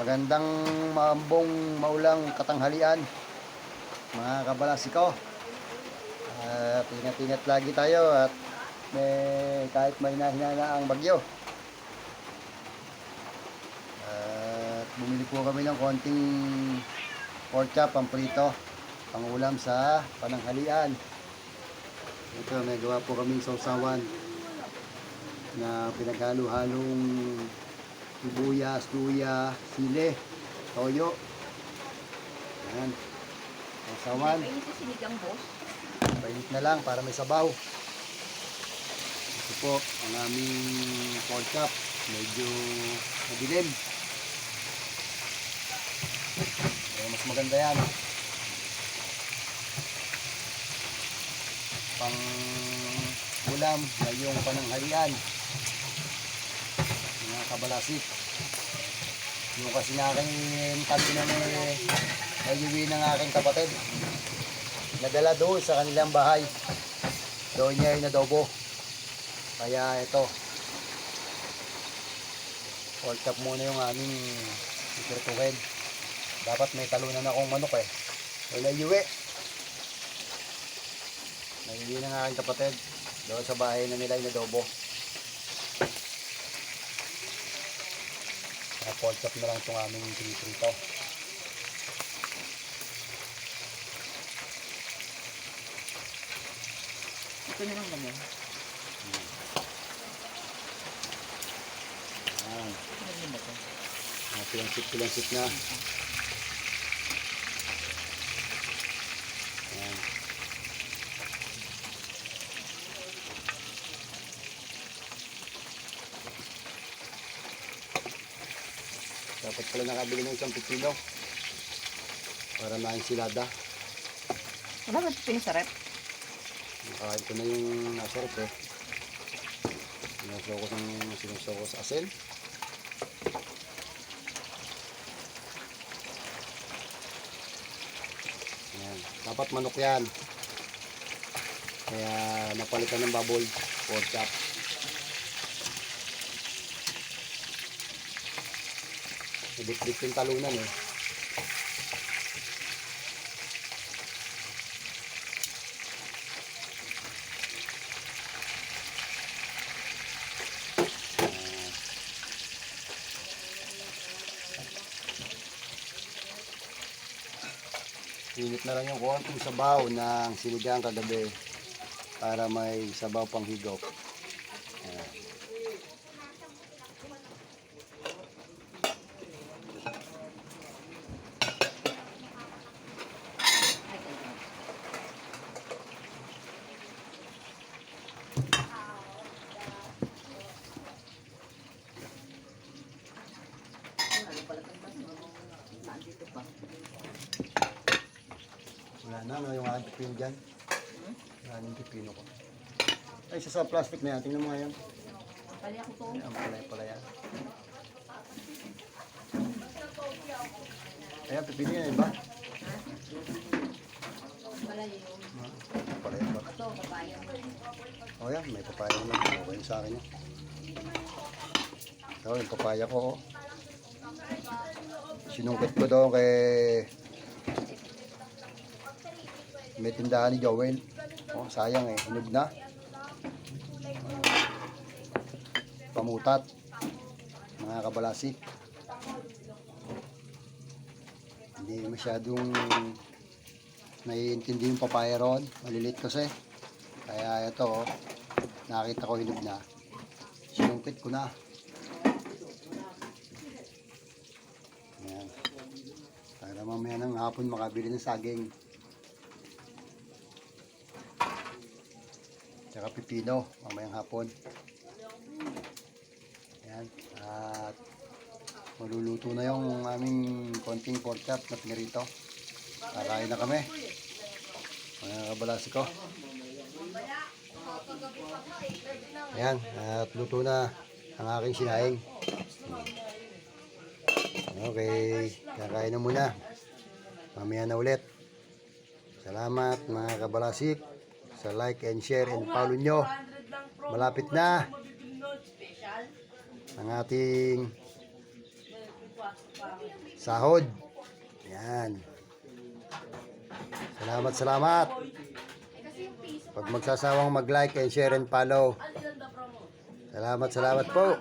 Magandang maambong maulang katanghalian mga kabalasiko. At ingat-ingat lagi tayo at kahit may hina-hina ang bagyo. At bumili po kami ng konting pork chop, pamprito, pangulam sa pananghalian. Ito, may gawa po kaming sausawan na pinaghalo-halong sibuyas, luya, sili, toyo. Ayan. Sausawan. Painit sa sinigang, boss. Painit na lang para may sabaw. Ito po ang aming pork chop. Medyo madilim. Pero mas maganda yan. Pang ulam ngayong pananghalian. Mga kabalasik. Yung kasi ng aking tabi na nayuwi ng aking kapatid. Nadala doon sa kanilang bahay. Doon niya inadobo. Kaya ito. Pork chop muna yung aming itirtuhin. Dapat may talunan akong manok eh. Ay nayuwi. Nayuwi ng aking kapatid. Doon sa bahay na nila inadobo. Pork chop na lang itong aming piniprito. Ito na lang naman. Ayan. Ano ba ito? Pilansit na. Ayan. Dapat pala nakabili ng isang pipino para maensilada. Wala ba ito pinasarap? Nakain ko na yung nasa rep eh. Sinuso ko sa asin. Ayan. Dapat manok yan. Kaya napalitan ng baboy. Pork chop. Dikdik yung talunan eh. Init na lang yung konting sabaw ng sinigang kagabi para may sabaw pang higop. Ayan. Ano pala ito? Nandito pa. Wala na, ano yung aking pipino dyan? Wala yung pipino ko. Ay, isa sa plastic na yan. Tingnan mo nga yan. Pali ako to. Ayan, pala yan. Ayan, pipino yan, ba? Pala yun. Pala yan ba? Ito, papaya. O yan, may papaya na. Okay yung sa akin yun. Ito, yung papaya ko. Sinungkit ko doon kay may tindahan ni Joel. Oh, sayang eh, hinog na. Pamutat. Mga kabalasik. Hindi masyadong naiintindi yung papaya ron. Malilit kasi. Kaya ito, oh, nakita ko hinog na. Sinungkit ko na. Ayan. Para mamaya ng hapon makabili ng saging. Tsaka pipino, mamayang hapon. Ayan. At maluluto na yung aming konting pork chop na pinirito. Kakain na kami. Mga kabalasiko. Ayan. At luto na ang aking sinaing. Okay. Kakain na muna. Mamaya na ulit. Salamat mga kabalasik sa like and share and follow nyo. Malapit na ang ating sahod. Yan. Salamat, salamat. Pag magsasawang mag-like and share and follow. Salamat, salamat po.